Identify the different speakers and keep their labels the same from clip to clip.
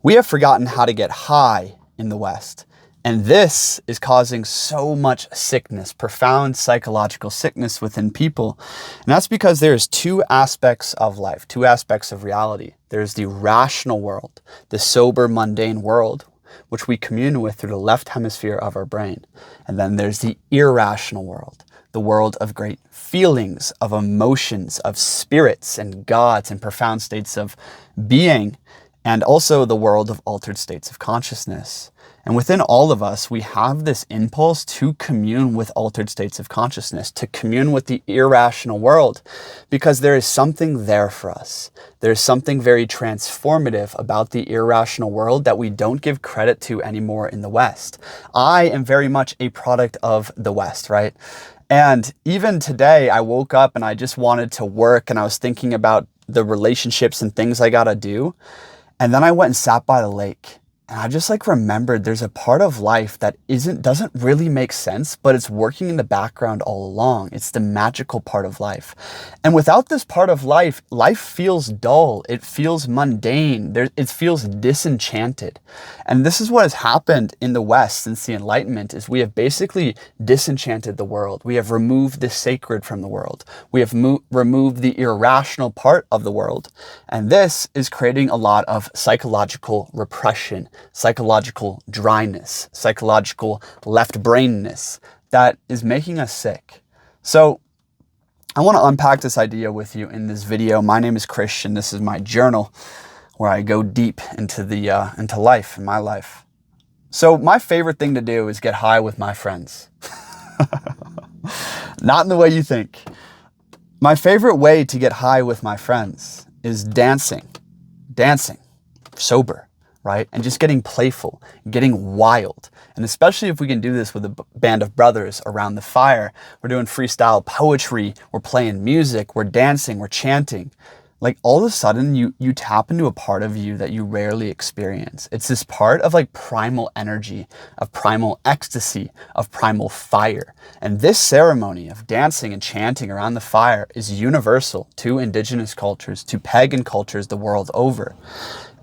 Speaker 1: We have forgotten how to get high in the West. And this is causing so much sickness, profound psychological sickness within people. And that's because there's two aspects of life, two aspects of reality. There's the rational world, the sober, mundane world, which we commune with through the left hemisphere of our brain. And then there's the irrational world, the world of great feelings, of emotions, of spirits and gods and profound states of being, and also the world of altered states of consciousness. And within all of us, we have this impulse to commune with altered states of consciousness, to commune with the irrational world, because there is something there for us. There's something very transformative about the irrational world that we don't give credit to anymore in the West. I am very much a product of the West, right? And even today, I woke up and I just wanted to work, and I was thinking about the relationships and things I gotta do. And then I went and sat by the lake. And I just remembered there's a part of life that doesn't really make sense, but it's working in the background all along. It's the magical part of life. And without this part of life, life feels dull. It feels mundane. It feels disenchanted. And this is what has happened in the West since the Enlightenment, is we have basically disenchanted the world. We have removed the sacred from the world. We have removed the irrational part of the world. And this is creating a lot of psychological repression, psychological dryness, psychological left-brainness that is making us sick. So I want to unpack this idea with you in this video. My name is Christian. This is my journal where I go deep into into life, in my life. So my favorite thing to do is get high with my friends. Not in the way you think. My favorite way to get high with my friends is dancing, sober, right? And just getting playful, getting wild. And especially if we can do this with a band of brothers around the fire. We're doing freestyle poetry, we're playing music, we're dancing, we're chanting. Like all of a sudden you tap into a part of you that you rarely experience. It's this part of primal energy, of primal ecstasy, of primal fire. And this ceremony of dancing and chanting around the fire is universal to indigenous cultures, to pagan cultures the world over.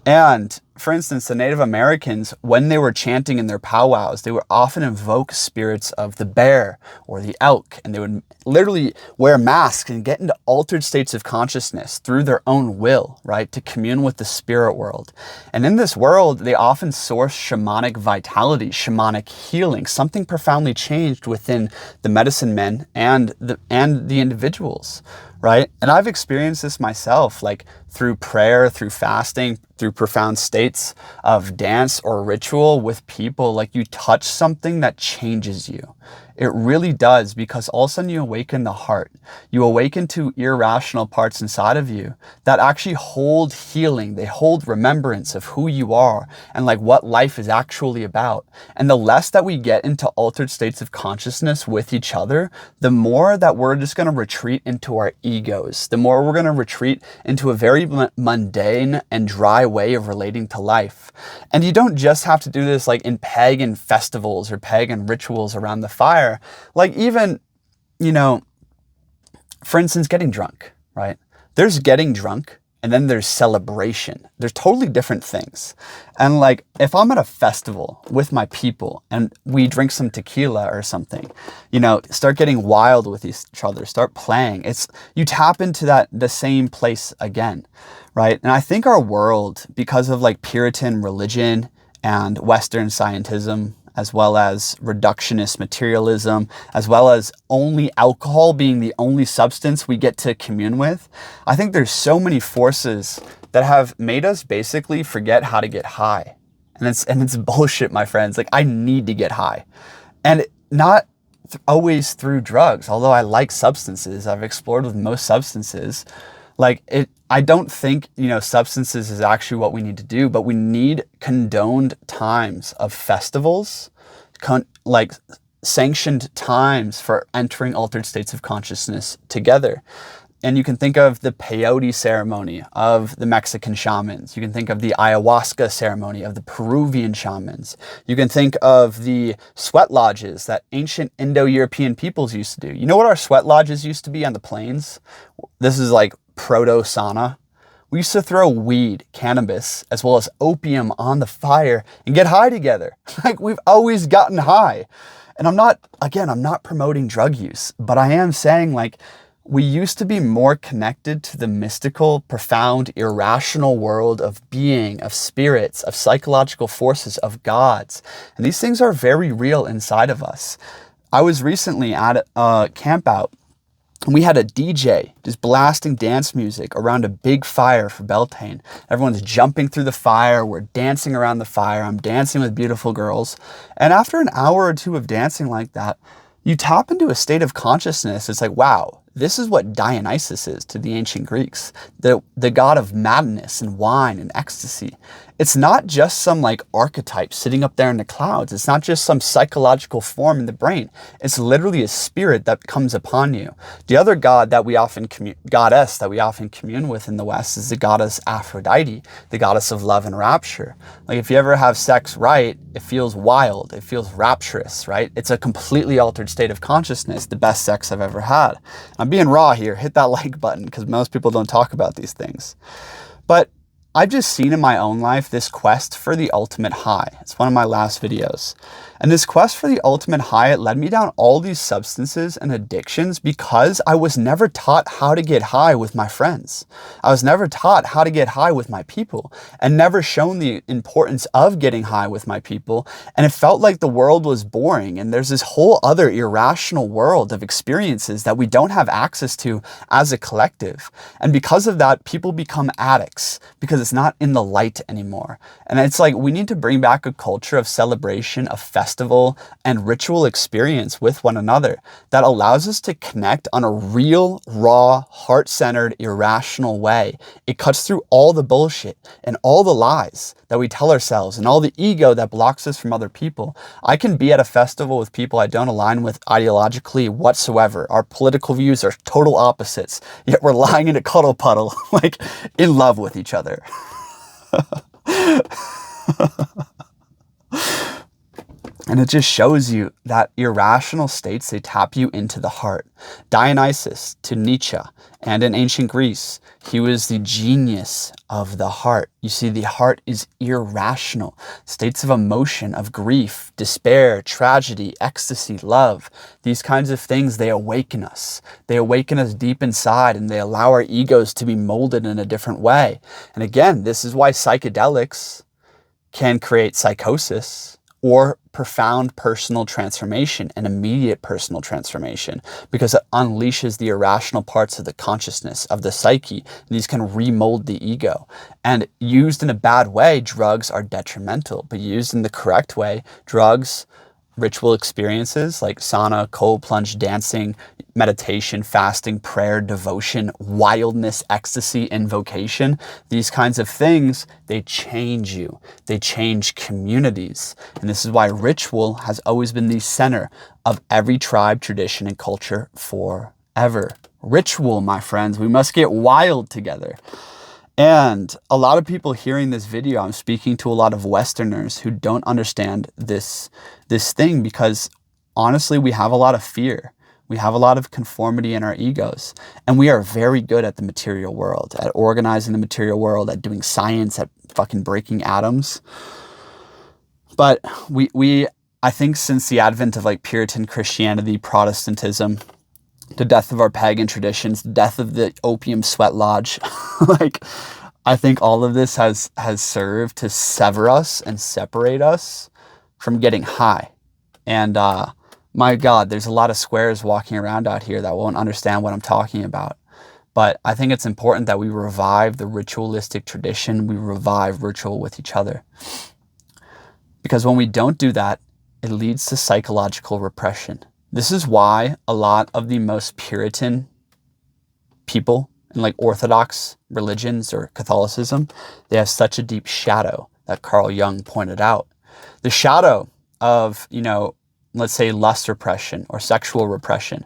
Speaker 1: And for instance, the Native Americans, when they were chanting in their powwows, they would often invoke spirits of the bear or the elk, and they would literally wear masks and get into altered states of consciousness through their own will, right, to commune with the spirit world. And in this world, they often source shamanic vitality, shamanic healing. Something profoundly changed within the medicine men and the individuals, right? And I've experienced this myself, through prayer, through fasting, through profound states of dance or ritual with people. You touch something that changes you. It really does, because all of a sudden you awaken the heart. You awaken to irrational parts inside of you that actually hold healing. They hold remembrance of who you are and what life is actually about. And the less that we get into altered states of consciousness with each other, the more that we're just going to retreat into our egos. The more we're going to retreat into a very mundane and dry way of relating to life. And you don't just have to do this in pagan festivals or pagan rituals around the fire. Even, for instance, getting drunk, right? There's getting drunk and then there's celebration. They're totally different things. And if I'm at a festival with my people and we drink some tequila or something, start getting wild with each other, start playing, you tap into the same place again, right? And I think our world, because of Puritan religion and Western scientism, as well as reductionist materialism, as well as only alcohol being the only substance we get to commune with. I think there's so many forces that have made us basically forget how to get high. And it's bullshit, my friends. I need to get high. And not always through drugs, although I like substances. I've explored with most substances. I don't think, substances is actually what we need to do, but we need condoned times of festivals, sanctioned times for entering altered states of consciousness together. And you can think of the peyote ceremony of the Mexican shamans. You can think of the ayahuasca ceremony of the Peruvian shamans. You can think of the sweat lodges that ancient Indo-European peoples used to do. You know what our sweat lodges used to be on the plains? This is proto sauna, We used to throw weed, cannabis, as well as opium on the fire and get high together. Like, we've always gotten high. And I'm not promoting drug use, but I am saying, like, we used to be more connected to the mystical, profound, irrational world of being, of spirits, of psychological forces, of gods. And these things are very real inside of us. I was recently at a camp out. We had a DJ just blasting dance music around a big fire for Beltane. Everyone's jumping through the fire. We're dancing around the fire. I'm dancing with beautiful girls. And after an hour or two of dancing like that, you tap into a state of consciousness. It's like, wow, this is what Dionysus is to the ancient Greeks, the god of madness and wine and ecstasy. It's not just some like archetype sitting up there in the clouds. It's not just some psychological form in the brain. It's literally a spirit that comes upon you. The other god that we often goddess that we often commune with in the West is the goddess Aphrodite, the goddess of love and rapture. Like, if you ever have sex right, it feels wild. It feels rapturous, right? It's a completely altered state of consciousness, the best sex I've ever had. I'm being raw here. Hit that like button, because most people don't talk about these things. But I've just seen in my own life this quest for the ultimate high. It's one of my last videos. And this quest for the ultimate high, it led me down all these substances and addictions because I was never taught how to get high with my friends. I was never taught how to get high with my people, and never shown the importance of getting high with my people. And it felt like the world was boring, and there's this whole other irrational world of experiences that we don't have access to as a collective. And because of that, people become addicts because it's not in the light anymore. And it's like, we need to bring back a culture of celebration, of festival and ritual experience with one another that allows us to connect on a real, raw, heart-centered, irrational way. It cuts through all the bullshit and all the lies that we tell ourselves and all the ego that blocks us from other people. I can be at a festival with people I don't align with ideologically whatsoever. Our political views are total opposites, yet we're lying in a cuddle puddle, like in love with each other. And it just shows you that irrational states, they tap you into the heart. Dionysus to Nietzsche, and in ancient Greece, he was the genius of the heart. You see, the heart is irrational. States of emotion, of grief, despair, tragedy, ecstasy, love. These kinds of things, they awaken us. They awaken us deep inside, and they allow our egos to be molded in a different way. And again, this is why psychedelics can create psychosis, or profound personal transformation, and immediate personal transformation, because it unleashes the irrational parts of the consciousness, of the psyche, and these can remold the ego. And used in a bad way, drugs are detrimental, but used in the correct way, drugs, ritual experiences like sauna, cold plunge, dancing, meditation, fasting, prayer, devotion, wildness, ecstasy, invocation, these kinds of things, they change you. They change communities. And this is why ritual has always been the center of every tribe, tradition, and culture forever. Ritual, my friends, we must get wild together. And a lot of people hearing this video, I'm speaking to a lot of Westerners who don't understand this thing, because honestly, we have a lot of fear. We have a lot of conformity in our egos, and we are very good at the material world, at organizing the material world, at doing science, at fucking breaking atoms. But I think since the advent of like Puritan Christianity, Protestantism, the death of our pagan traditions, the death of the opium sweat lodge, like, I think all of this has served to sever us and separate us from getting high. And my God, there's a lot of squares walking around out here that won't understand what I'm talking about. But I think it's important that we revive the ritualistic tradition. We revive ritual with each other. Because when we don't do that, it leads to psychological repression. This is why a lot of the most Puritan people in like Orthodox religions or Catholicism, they have such a deep shadow that Carl Jung pointed out. The shadow of, let's say lust repression or sexual repression.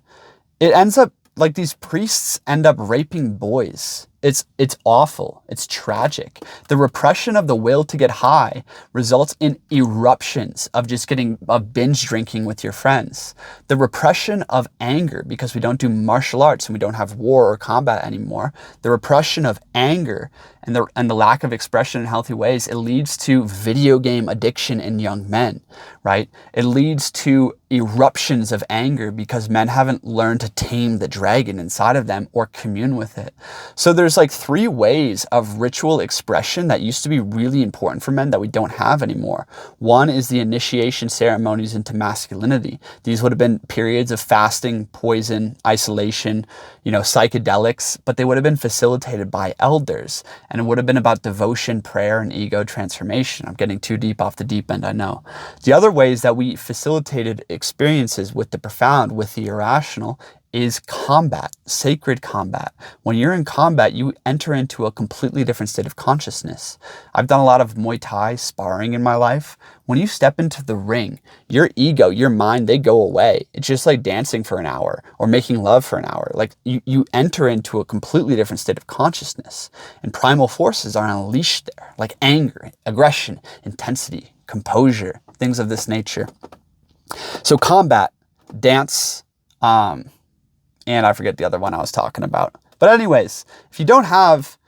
Speaker 1: It ends up like these priests end up raping boys It's awful. It's tragic. The repression of the will to get high results in eruptions of just of binge drinking with your friends. The repression of anger, because we don't do martial arts and we don't have war or combat anymore, the repression of anger and the lack of expression in healthy ways, it leads to video game addiction in young men, right? It leads to eruptions of anger because men haven't learned to tame the dragon inside of them or commune with it. So there's like 3 ways of ritual expression that used to be really important for men that we don't have anymore. One is the initiation ceremonies into masculinity. These would have been periods of fasting, poison, isolation, psychedelics, but they would have been facilitated by elders. And it would have been about devotion, prayer, and ego transformation. I'm getting too deep off the deep end, I know. The other ways that we facilitated experiences with the profound, with the irrational, is combat, sacred combat. When you're in combat, you enter into a completely different state of consciousness. I've done a lot of Muay Thai sparring in my life. When you step into the ring, your ego, your mind, they go away. It's just like dancing for an hour or making love for an hour. Like you enter into a completely different state of consciousness, and primal forces are unleashed there, like anger, aggression, intensity, composure, things of this nature. So combat, dance, and I forget the other one I was talking about. But anyways, if you don't have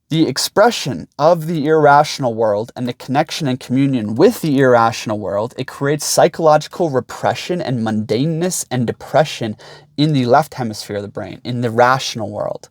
Speaker 1: the expression of the irrational world and the connection and communion with the irrational world, it creates psychological repression and mundaneness and depression in the left hemisphere of the brain, in the rational world.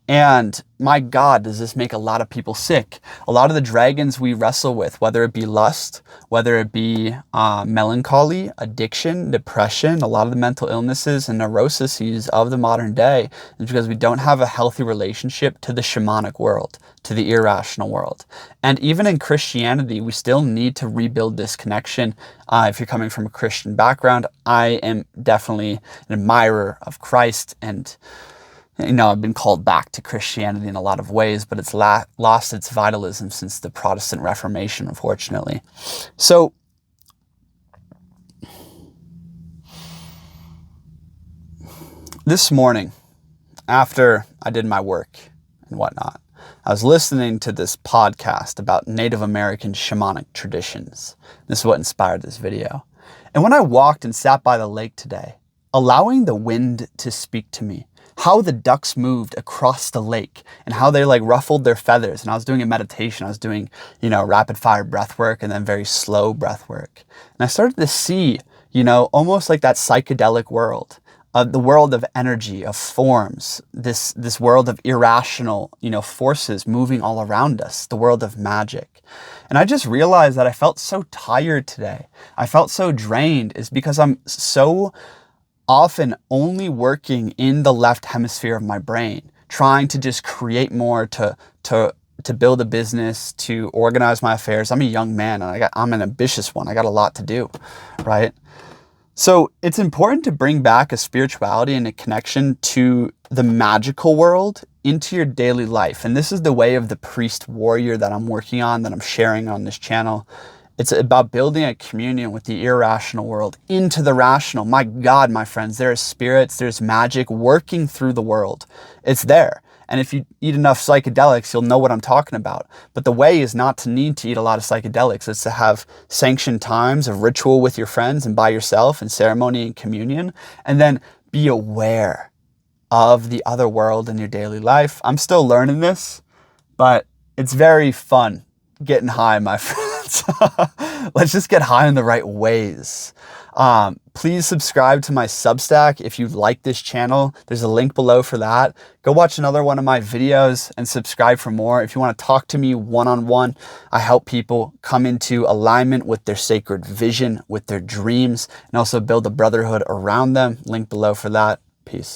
Speaker 1: And my God, does this make a lot of people sick? A lot of the dragons we wrestle with, whether it be lust, whether it be melancholy, addiction, depression, a lot of the mental illnesses and neuroses of the modern day is because we don't have a healthy relationship to the shamanic world, to the irrational world. And even in Christianity, we still need to rebuild this connection. If you're coming from a Christian background, I am definitely an admirer of Christ, and I've been called back to Christianity in a lot of ways, but it's lost its vitalism since the Protestant Reformation, unfortunately. So this morning, after I did my work and whatnot, I was listening to this podcast about Native American shamanic traditions. This is what inspired this video. And when I walked and sat by the lake today, allowing the wind to speak to me, how the ducks moved across the lake and how they ruffled their feathers. And I was doing a meditation. I was doing, rapid fire breath work and then very slow breath work. And I started to see, almost like that psychedelic world, the world of energy, of forms, this world of irrational, forces moving all around us, the world of magic. And I just realized that I felt so tired today. I felt so drained is because I'm so often only working in the left hemisphere of my brain, trying to just create more, to build a business, to organize my affairs. I'm a young man and I'm an ambitious one. I got a lot to do, right? So it's important to bring back a spirituality and a connection to the magical world into your daily life. And this is the way of the priest warrior that I'm working on, that I'm sharing on this channel. It's about building a communion with the irrational world into the rational. My God, my friends, there are spirits, there's magic working through the world. It's there. And if you eat enough psychedelics, you'll know what I'm talking about. But the way is not to need to eat a lot of psychedelics. It's to have sanctioned times of ritual with your friends and by yourself and ceremony and communion. And then be aware of the other world in your daily life. I'm still learning this, but it's very fun getting high, my friends. Let's just get high in the right ways. Please subscribe to my Substack if you like this channel. There's a link below for that. Go watch another one of my videos and subscribe for more. If you want to talk to me one-on-one, I help people come into alignment with their sacred vision, with their dreams, and also build a brotherhood around them. Link below for that. Peace.